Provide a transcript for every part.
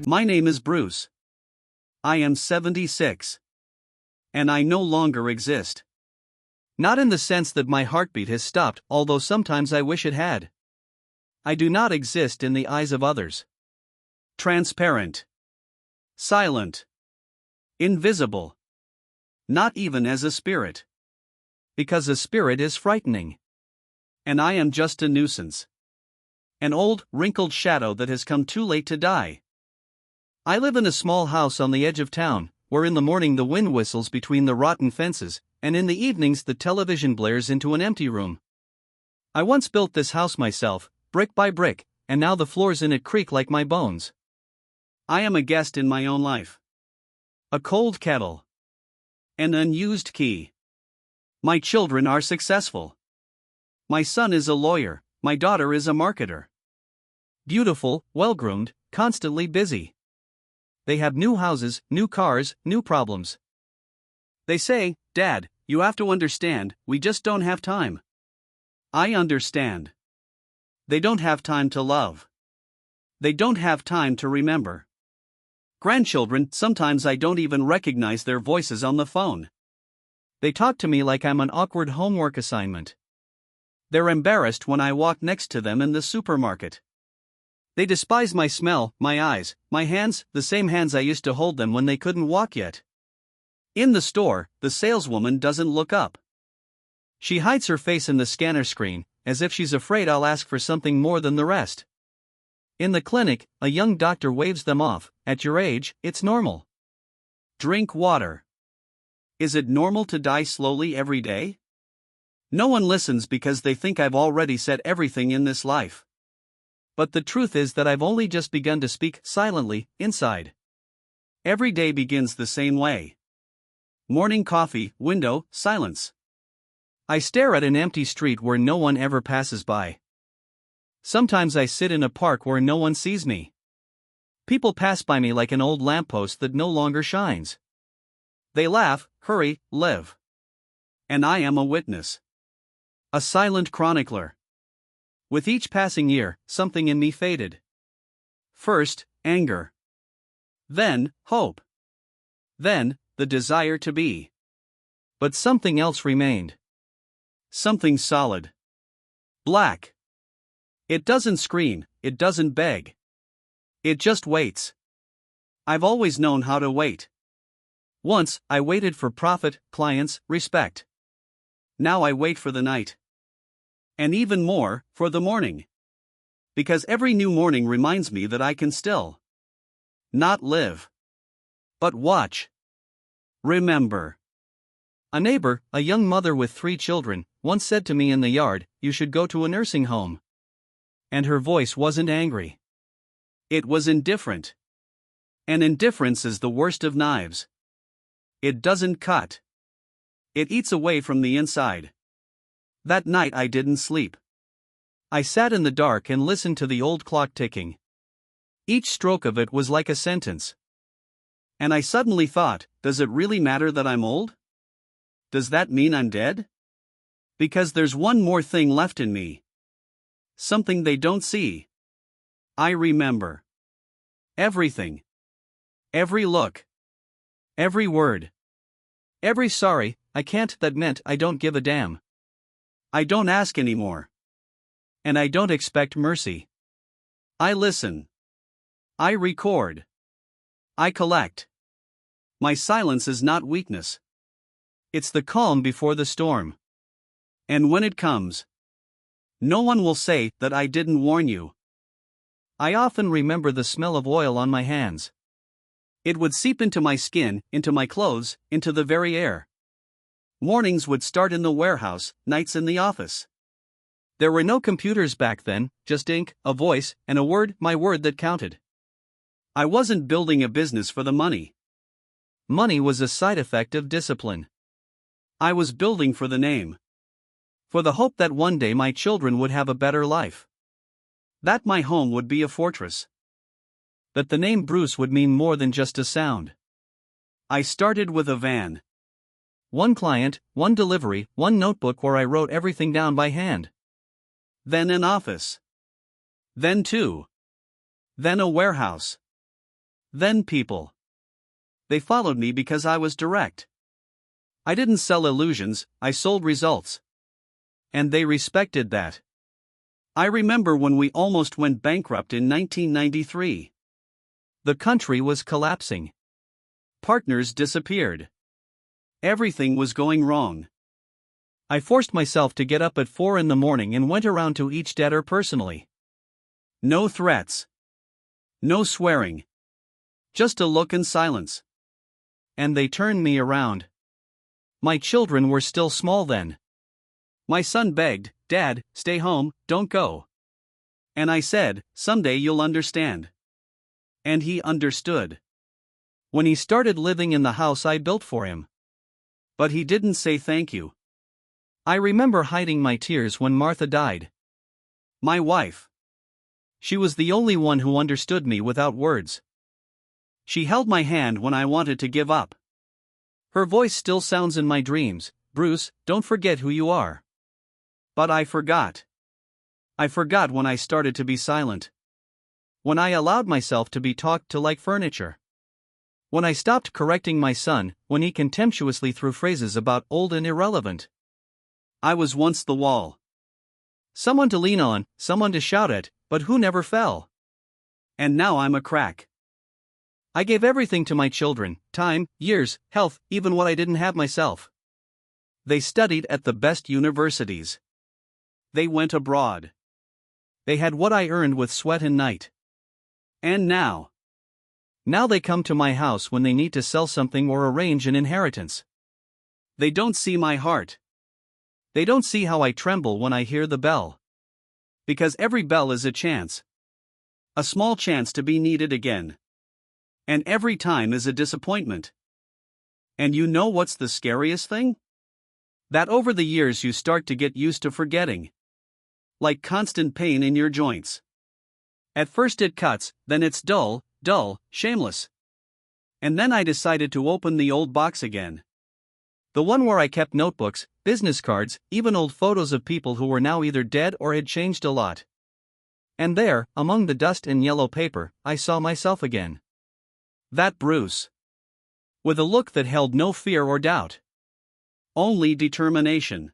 My name is Bruce. I am 76. And I no longer exist. Not in the sense that my heartbeat has stopped, although sometimes I wish it had. I do not exist in the eyes of others. Transparent. Silent. Invisible. Not even as a spirit. Because a spirit is frightening. And I am just a nuisance. An old, wrinkled shadow that has come too late to die. I live in a small house on the edge of town, where in the morning the wind whistles between the rotten fences, and in the evenings the television blares into an empty room. I once built this house myself, brick by brick, and now the floors in it creak like my bones. I am a guest in my own life. A cold kettle. An unused key. My children are successful. My son is a lawyer, my daughter is a marketer. Beautiful, well-groomed, constantly busy. They have new houses, new cars, new problems. They say, "Dad, you have to understand, we just don't have time." I understand. They don't have time to love. They don't have time to remember. Grandchildren, sometimes I don't even recognize their voices on the phone. They talk to me like I'm an awkward homework assignment. They're embarrassed when I walk next to them in the supermarket. They despise my smell, my eyes, my hands, the same hands I used to hold them when they couldn't walk yet. In the store, the saleswoman doesn't look up. She hides her face in the scanner screen, as if she's afraid I'll ask for something more than the rest. In the clinic, a young doctor waves them off. "At your age, it's normal. Drink water." Is it normal to die slowly every day? No one listens because they think I've already said everything in this life. But the truth is that I've only just begun to speak silently, inside. Every day begins the same way. Morning coffee, window, silence. I stare at an empty street where no one ever passes by. Sometimes I sit in a park where no one sees me. People pass by me like an old lamppost that no longer shines. They laugh, hurry, live. And I am a witness. A silent chronicler. With each passing year, something in me faded. First, anger. Then, hope. Then, the desire to be. But something else remained. Something solid. Black. It doesn't scream, it doesn't beg. It just waits. I've always known how to wait. Once, I waited for profit, clients, respect. Now I wait for the night. And even more, for the morning. Because every new morning reminds me that I can still not live, but watch. Remember. A neighbor, a young mother with 3 children, once said to me in the yard, "You should go to a nursing home." And her voice wasn't angry. It was indifferent. And indifference is the worst of knives. It doesn't cut. It eats away from the inside. That night I didn't sleep. I sat in the dark and listened to the old clock ticking. Each stroke of it was like a sentence. And I suddenly thought, does it really matter that I'm old? Does that mean I'm dead? Because there's one more thing left in me. Something they don't see. I remember. Everything. Every look. Every word. Every sorry, I can't, that meant I don't give a damn. I don't ask anymore. And I don't expect mercy. I listen. I record. I collect. My silence is not weakness. It's the calm before the storm. And when it comes, no one will say that I didn't warn you. I often remember the smell of oil on my hands. It would seep into my skin, into my clothes, into the very air. Mornings would start in the warehouse, nights in the office. There were no computers back then, just ink, a voice, and a word, my word, that counted. I wasn't building a business for the money. Money was a side effect of discipline. I was building for the name. For the hope that one day my children would have a better life. That my home would be a fortress. That the name Bruce would mean more than just a sound. I started with a van. One client, one delivery, one notebook where I wrote everything down by hand. Then an office. Then 2. Then a warehouse. Then people. They followed me because I was direct. I didn't sell illusions, I sold results. And they respected that. I remember when we almost went bankrupt in 1993. The country was collapsing. Partners disappeared. Everything was going wrong. I forced myself to get up at 4 in the morning and went around to each debtor personally. No threats. No swearing. Just a look and silence. And they turned me around. My children were still small then. My son begged, "Dad, stay home, don't go." And I said, "Someday you'll understand." And he understood. When he started living in the house I built for him. But he didn't say thank you. I remember hiding my tears when Martha died. My wife. She was the only one who understood me without words. She held my hand when I wanted to give up. Her voice still sounds in my dreams, "Bruce, don't forget who you are." But I forgot. I forgot when I started to be silent. When I allowed myself to be talked to like furniture. When I stopped correcting my son, when he contemptuously threw phrases about old and irrelevant. I was once the wall. Someone to lean on, someone to shout at, but who never fell. And now I'm a crack. I gave everything to my children, time, years, health, even what I didn't have myself. They studied at the best universities. They went abroad. They had what I earned with sweat and night. And now they come to my house when they need to sell something or arrange an inheritance. They don't see my heart. They don't see how I tremble when I hear the bell. Because every bell is a chance. A small chance to be needed again. And every time is a disappointment. And you know what's the scariest thing? That over the years you start to get used to forgetting. Like constant pain in your joints. At first it cuts, then it's dull, shameless. And then I decided to open the old box again. The one where I kept notebooks, business cards, even old photos of people who were now either dead or had changed a lot. And there, among the dust and yellow paper, I saw myself again. That Bruce. With a look that held no fear or doubt. Only determination.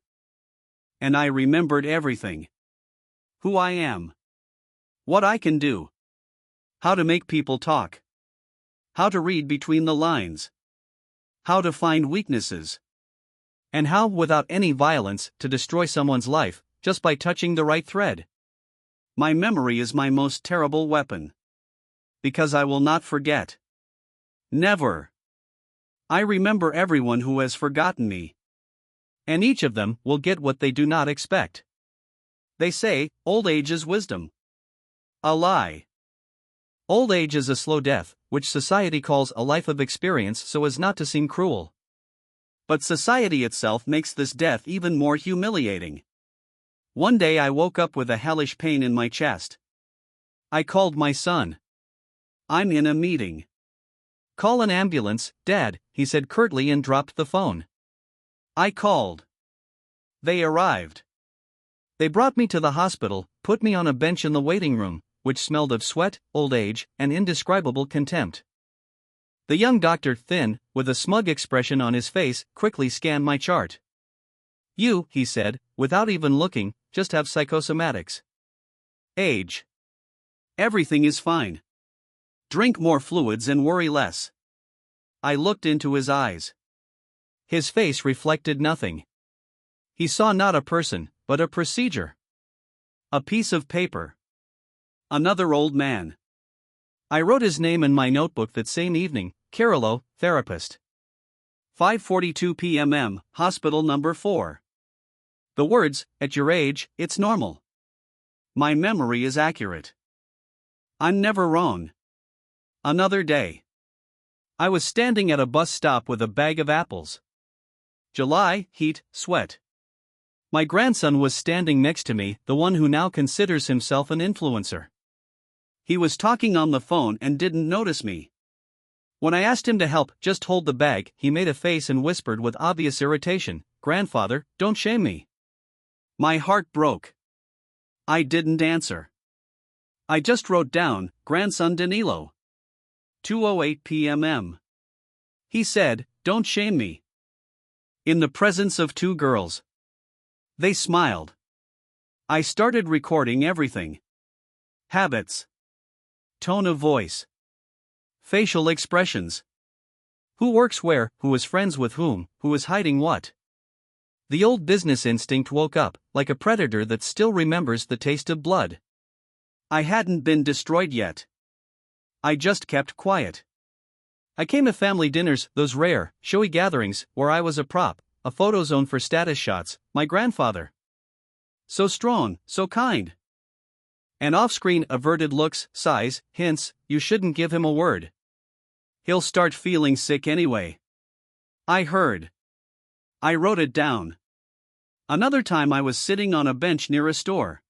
And I remembered everything. Who I am. What I can do. How to make people talk. How to read between the lines. How to find weaknesses. And how, without any violence, to destroy someone's life, just by touching the right thread. My memory is my most terrible weapon. Because I will not forget. Never. I remember everyone who has forgotten me. And each of them will get what they do not expect. They say, old age is wisdom. A lie. Old age is a slow death, which society calls a life of experience so as not to seem cruel. But society itself makes this death even more humiliating. One day I woke up with a hellish pain in my chest. I called my son. "I'm in a meeting." "Call an ambulance, Dad," he said curtly and dropped the phone. I called. They arrived. They brought me to the hospital, put me on a bench in the waiting room, which smelled of sweat, old age, and indescribable contempt. The young doctor, thin, with a smug expression on his face, quickly scanned my chart. "You," he said, without even looking, "just have psychosomatics. Age. Everything is fine. Drink more fluids and worry less." I looked into his eyes. His face reflected nothing. He saw not a person, but a procedure. A piece of paper. Another old man. I wrote his name in my notebook that same evening, Carolo, therapist. 5:42 p.m. Hospital number 4. The words, "At your age, it's normal." My memory is accurate. I'm never wrong. Another day. I was standing at a bus stop with a bag of apples. July, heat, sweat. My grandson was standing next to me, the one who now considers himself an influencer. He was talking on the phone and didn't notice me. When I asked him to help just hold the bag, he made a face and whispered with obvious irritation, "Grandfather, don't shame me." My heart broke. I didn't answer. I just wrote down, "Grandson Danilo." 2:08 p.m. He said, "Don't shame me." In the presence of two girls. They smiled. I started recording everything. Habits. Tone of voice. Facial expressions. Who works where, who is friends with whom, who is hiding what. The old business instinct woke up, like a predator that still remembers the taste of blood. I hadn't been destroyed yet. I just kept quiet. I came to family dinners, those rare, showy gatherings, where I was a prop, a photo zone for status shots, my grandfather. So strong, so kind. And off-screen averted looks, sighs, hints, you shouldn't give him a word. He'll start feeling sick anyway. I heard. I wrote it down. Another time I was sitting on a bench near a store.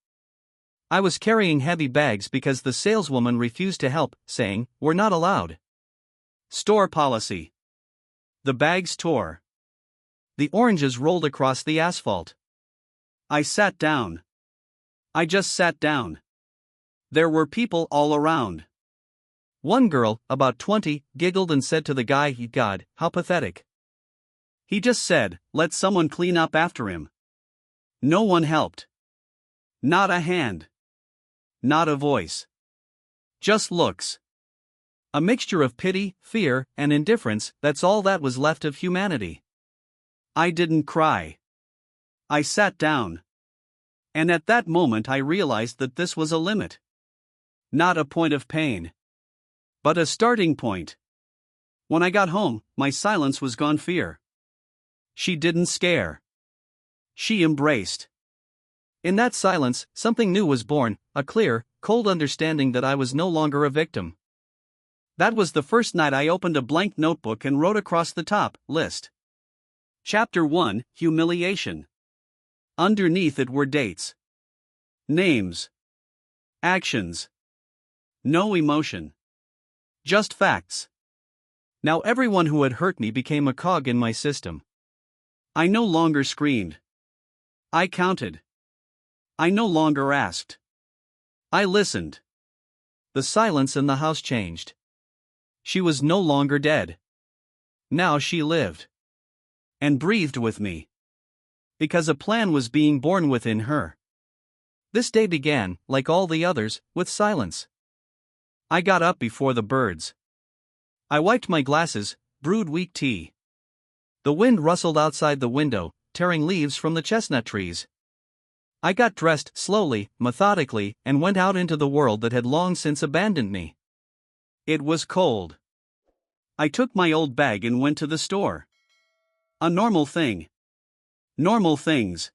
I was carrying heavy bags because the saleswoman refused to help, saying, "We're not allowed." Store policy. The bags tore. The oranges rolled across the asphalt. I sat down. I just sat down. There were people all around. One girl, about 20, giggled and said to the guy, "God, how pathetic." He just said, "Let someone clean up after him." No one helped. Not a hand. Not a voice. Just looks. A mixture of pity, fear, and indifference, that's all that was left of humanity. I didn't cry. I sat down. And at that moment I realized that this was a limit. Not a point of pain. But a starting point. When I got home, my silence was gone fear. She didn't scare. She embraced. In that silence, something new was born, a clear, cold understanding that I was no longer a victim. That was the first night I opened a blank notebook and wrote across the top, list. Chapter 1, Humiliation. Underneath it were dates. Names. Actions. No emotion. Just facts. Now everyone who had hurt me became a cog in my system. I no longer screamed. I counted. I no longer asked. I listened. The silence in the house changed. She was no longer dead. Now she lived. And breathed with me. Because a plan was being born within her. This day began, like all the others, with silence. I got up before the birds. I wiped my glasses, brewed weak tea. The wind rustled outside the window, tearing leaves from the chestnut trees. I got dressed slowly, methodically, and went out into the world that had long since abandoned me. It was cold. I took my old bag and went to the store. A normal thing. Normal things.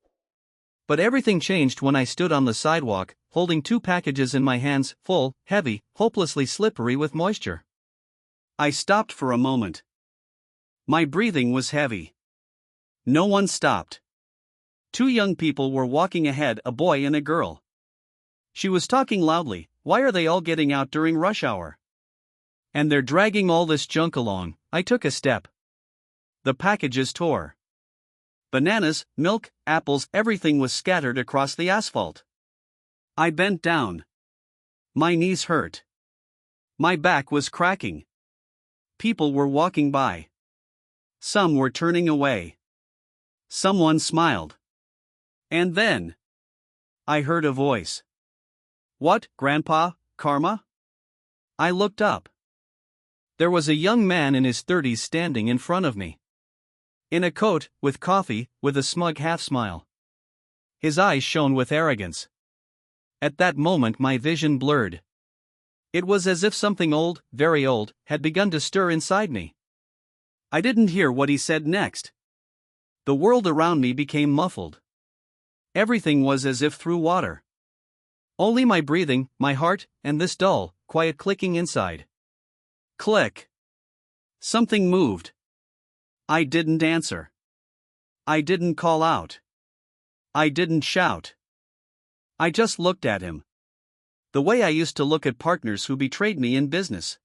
But everything changed when I stood on the sidewalk, holding two packages in my hands, full, heavy, hopelessly slippery with moisture. I stopped for a moment. My breathing was heavy. No one stopped. Two young people were walking ahead, a boy and a girl. She was talking loudly, "Why are they all getting out during rush hour? And they're dragging all this junk along." I took a step. The packages tore. Bananas, milk, apples, everything was scattered across the asphalt. I bent down. My knees hurt. My back was cracking. People were walking by. Some were turning away. Someone smiled. And then I heard a voice. "What, Grandpa, karma?" I looked up. There was a young man in his 30s standing in front of me. In a coat, with coffee, with a smug half-smile. His eyes shone with arrogance. At that moment my vision blurred. It was as if something old, very old, had begun to stir inside me. I didn't hear what he said next. The world around me became muffled. Everything was as if through water. Only my breathing, my heart, and this dull, quiet clicking inside. Click. Something moved. I didn't answer. I didn't call out. I didn't shout. I just looked at him. The way I used to look at partners who betrayed me in business.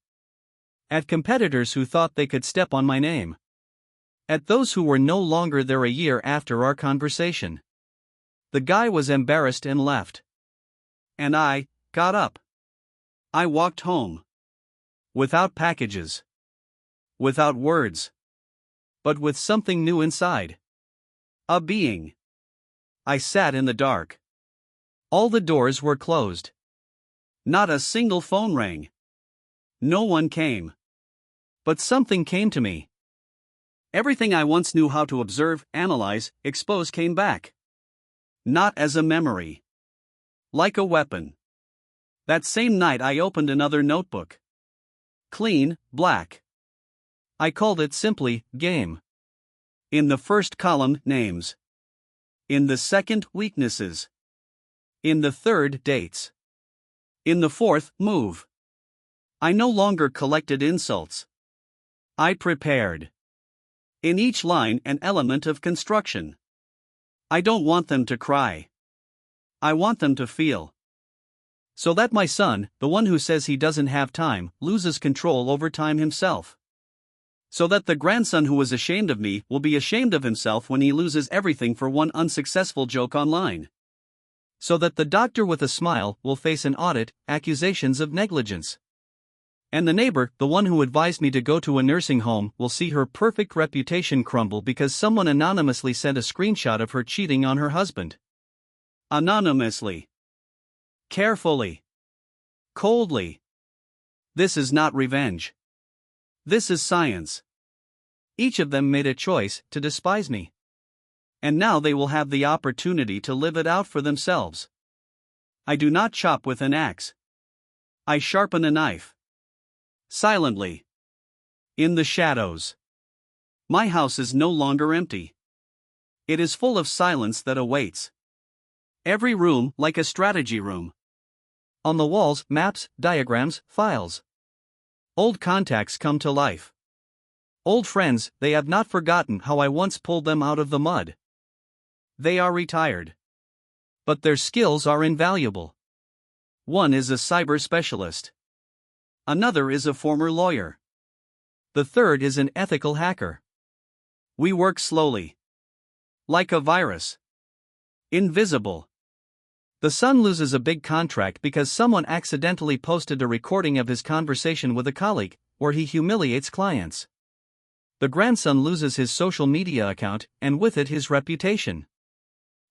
At competitors who thought they could step on my name. At those who were no longer there a year after our conversation. The guy was embarrassed and left. And I got up. I walked home. Without packages. Without words. But with something new inside. A being. I sat in the dark. All the doors were closed. Not a single phone rang. No one came. But something came to me. Everything I once knew how to observe, analyze, expose came back. Not as a memory. Like a weapon. That same night I opened another notebook. Clean, black. I called it simply, Game. In the first column, names. In the second, weaknesses. In the third, dates. In the fourth, move. I no longer collected insults. I prepared. In each line, an element of construction. I don't want them to cry. I want them to feel. So that my son, the one who says he doesn't have time, loses control over time himself. So that the grandson who was ashamed of me will be ashamed of himself when he loses everything for one unsuccessful joke online. So that the doctor with a smile will face an audit, accusations of negligence. And the neighbor, the one who advised me to go to a nursing home, will see her perfect reputation crumble because someone anonymously sent a screenshot of her cheating on her husband. Anonymously. Carefully. Coldly. This is not revenge. This is science. Each of them made a choice to despise me. And now they will have the opportunity to live it out for themselves. I do not chop with an axe. I sharpen a knife. Silently. In the shadows. My house is no longer empty. It is full of silence that awaits. Every room like a strategy room. On the walls, maps, diagrams, files. Old contacts come to life. Old friends, they have not forgotten how I once pulled them out of the mud. They are retired. But their skills are invaluable. One is a cyber specialist. Another is a former lawyer. The third is an ethical hacker. We work slowly. Like a virus. Invisible. The son loses a big contract because someone accidentally posted a recording of his conversation with a colleague, where he humiliates clients. The grandson loses his social media account, and with it his reputation.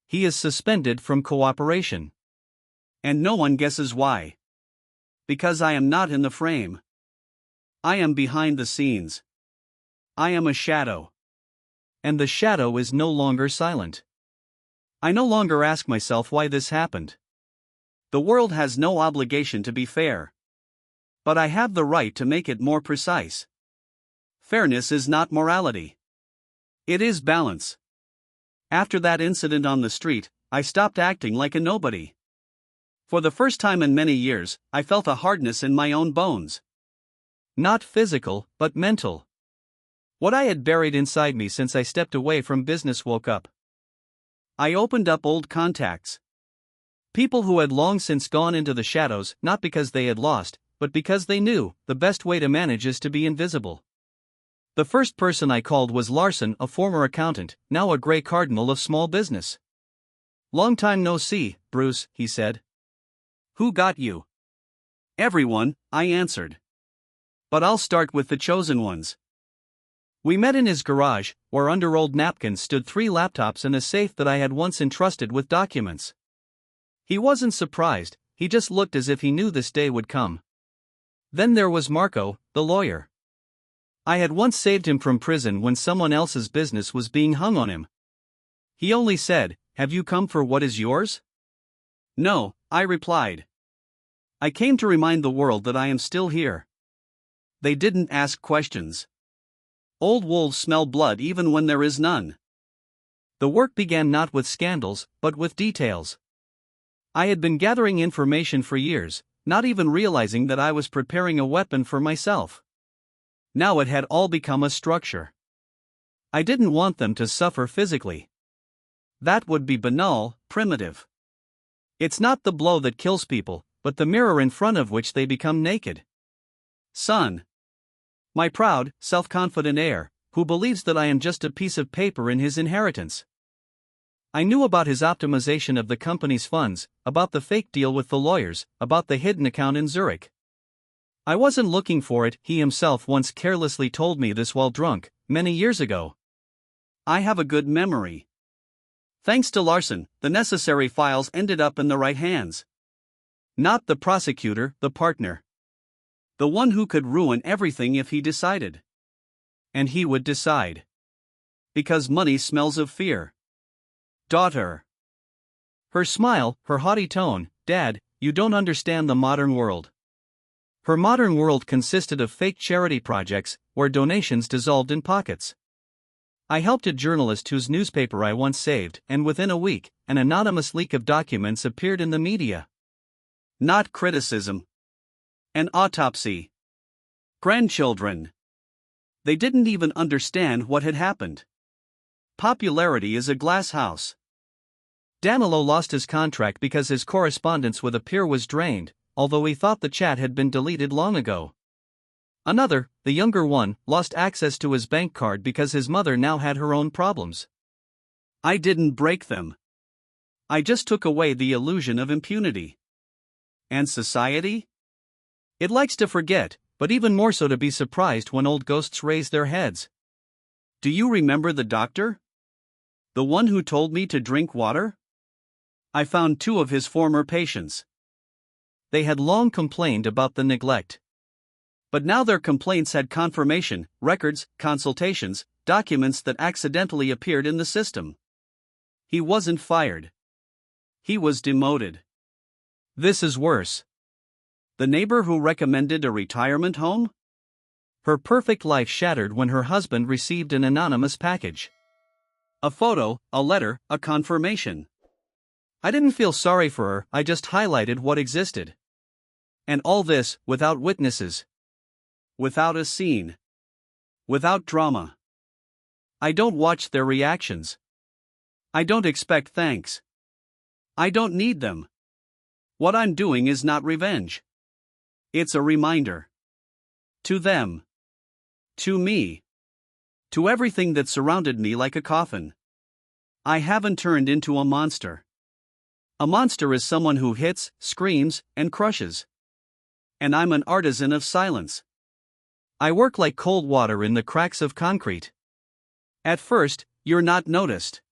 He is suspended from cooperation. And no one guesses why. Because I am not in the frame. I am behind the scenes. I am a shadow. And the shadow is no longer silent. I no longer ask myself why this happened. The world has no obligation to be fair. But I have the right to make it more precise. Fairness is not morality. It is balance. After that incident on the street, I stopped acting like a nobody. For the first time in many years, I felt a hardness in my own bones. Not physical, but mental. What I had buried inside me since I stepped away from business woke up. I opened up old contacts. People who had long since gone into the shadows, not because they had lost, but because they knew the best way to manage is to be invisible. The first person I called was Larson, a former accountant, now a gray cardinal of small business. "Long time no see, Bruce," he said. "Who got you?" "Everyone," I answered. "But I'll start with the chosen ones." We met in his garage, where under old napkins stood 3 laptops and a safe that I had once entrusted with documents. He wasn't surprised, he just looked as if he knew this day would come. Then there was Marco, the lawyer. I had once saved him from prison when someone else's business was being hung on him. He only said, "Have you come for what is yours?" "No," I replied. "I came to remind the world that I am still here." They didn't ask questions. Old wolves smell blood even when there is none. The work began not with scandals, but with details. I had been gathering information for years, not even realizing that I was preparing a weapon for myself. Now it had all become a structure. I didn't want them to suffer physically. That would be banal, primitive. It's not the blow that kills people, but the mirror in front of which they become naked. Son. My proud, self-confident heir, who believes that I am just a piece of paper in his inheritance. I knew about his optimization of the company's funds, about the fake deal with the lawyers, about the hidden account in Zurich. I wasn't looking for it, he himself once carelessly told me this while drunk, many years ago. I have a good memory. Thanks to Larson, the necessary files ended up in the right hands. Not the prosecutor, the partner. The one who could ruin everything if he decided. And he would decide. Because money smells of fear. Daughter. Her smile, her haughty tone, Dad, you don't understand the modern world. Her modern world consisted of fake charity projects, where donations dissolved in pockets. I helped a journalist whose newspaper I once saved, and within a week, an anonymous leak of documents appeared in the media. Not criticism. An autopsy. Grandchildren. They didn't even understand what had happened. Popularity is a glass house. Danilo lost his contract because his correspondence with a peer was drained, although he thought the chat had been deleted long ago. Another, the younger one, lost access to his bank card because his mother now had her own problems. I didn't break them. I just took away the illusion of impunity. And society? It likes to forget, but even more so to be surprised when old ghosts raise their heads. Do you remember the doctor? The one who told me to drink water? I found 2 of his former patients. They had long complained about the neglect. But now their complaints had confirmation, records, consultations, documents that accidentally appeared in the system. He wasn't fired. He was demoted. This is worse. The neighbor who recommended a retirement home? Her perfect life shattered when her husband received an anonymous package. A photo, a letter, a confirmation. I didn't feel sorry for her, I just highlighted what existed. And all this, without witnesses. Without a scene. Without drama. I don't watch their reactions. I don't expect thanks. I don't need them. What I'm doing is not revenge. It's a reminder. To them. To me. To everything that surrounded me like a coffin. I haven't turned into a monster. A monster is someone who hits, screams, and crushes. And I'm an artisan of silence. I work like cold water in the cracks of concrete. At first, you're not noticed.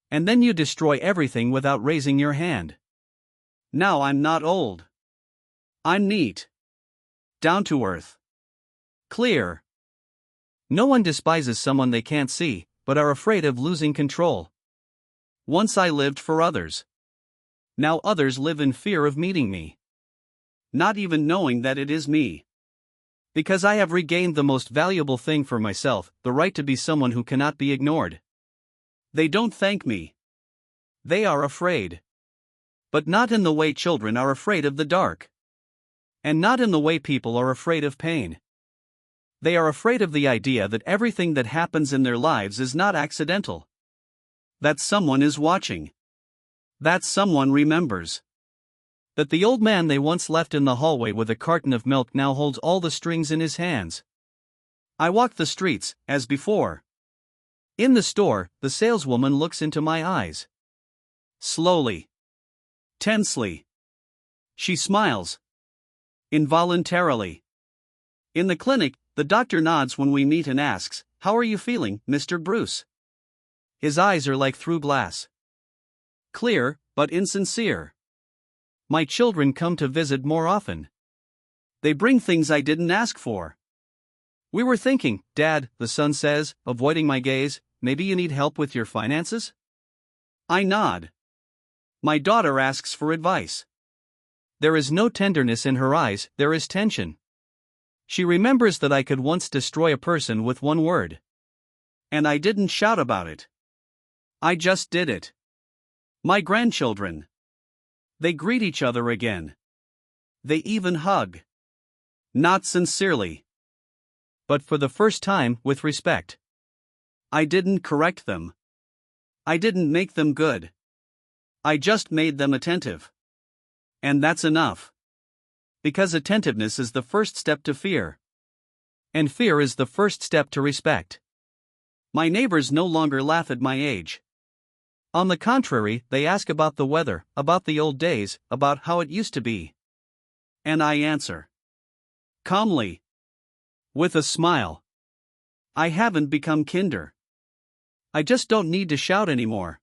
And then you destroy everything without raising your hand. Now I'm not old. I'm neat. Down to earth. Clear. No one despises someone they can't see, but are afraid of losing control. Once I lived for others. Now others live in fear of meeting me. Not even knowing that it is me. Because I have regained the most valuable thing for myself, the right to be someone who cannot be ignored. They don't thank me. They are afraid. But not in the way children are afraid of the dark. And not in the way people are afraid of pain. They are afraid of the idea that everything that happens in their lives is not accidental. That someone is watching. That someone remembers. That the old man they once left in the hallway with a carton of milk now holds all the strings in his hands. I walk the streets, as before. In the store, the saleswoman looks into my eyes. Slowly. Tensely. She smiles. Involuntarily. In the clinic, the doctor nods when we meet and asks, "How are you feeling, Mr. Bruce?" His eyes are like through glass. Clear, but insincere. My children come to visit more often. They bring things I didn't ask for. We were thinking, Dad, the son says, avoiding my gaze, maybe you need help with your finances? I nod. My daughter asks for advice. There is no tenderness in her eyes, there is tension. She remembers that I could once destroy a person with one word. And I didn't shout about it. I just did it. My grandchildren. They greet each other again. They even hug. Not sincerely. But for the first time, with respect. I didn't correct them. I didn't make them good. I just made them attentive. And that's enough. Because attentiveness is the first step to fear. And fear is the first step to respect. My neighbors no longer laugh at my age. On the contrary, they ask about the weather, about the old days, about how it used to be. And I answer. Calmly. With a smile. I haven't become kinder. I just don't need to shout anymore.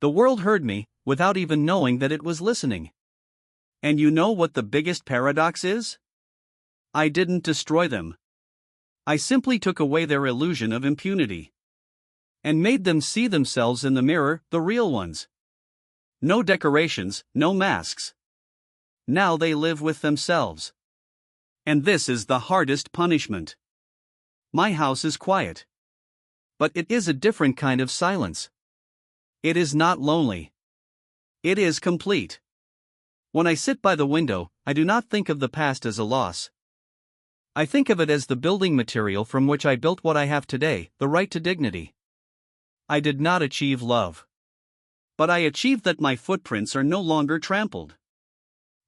The world heard me, without even knowing that it was listening. And you know what the biggest paradox is? I didn't destroy them. I simply took away their illusion of impunity. And made them see themselves in the mirror, the real ones. No decorations, no masks. Now they live with themselves. And this is the hardest punishment. My house is quiet. But it is a different kind of silence. It is not lonely. It is complete. When I sit by the window, I do not think of the past as a loss. I think of it as the building material from which I built what I have today, the right to dignity. I did not achieve love. But I achieved that my footprints are no longer trampled.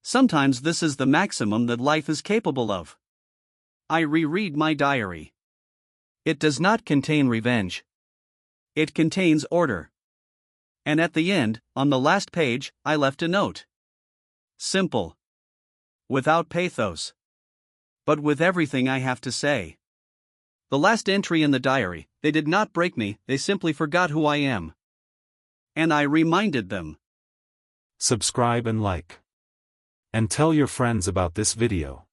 Sometimes this is the maximum that life is capable of. I reread my diary. It does not contain revenge. It contains order. And at the end, on the last page, I left a note. Simple. Without pathos. But with everything I have to say. The last entry in the diary, they did not break me, they simply forgot who I am. And I reminded them. Subscribe and like. And tell your friends about this video.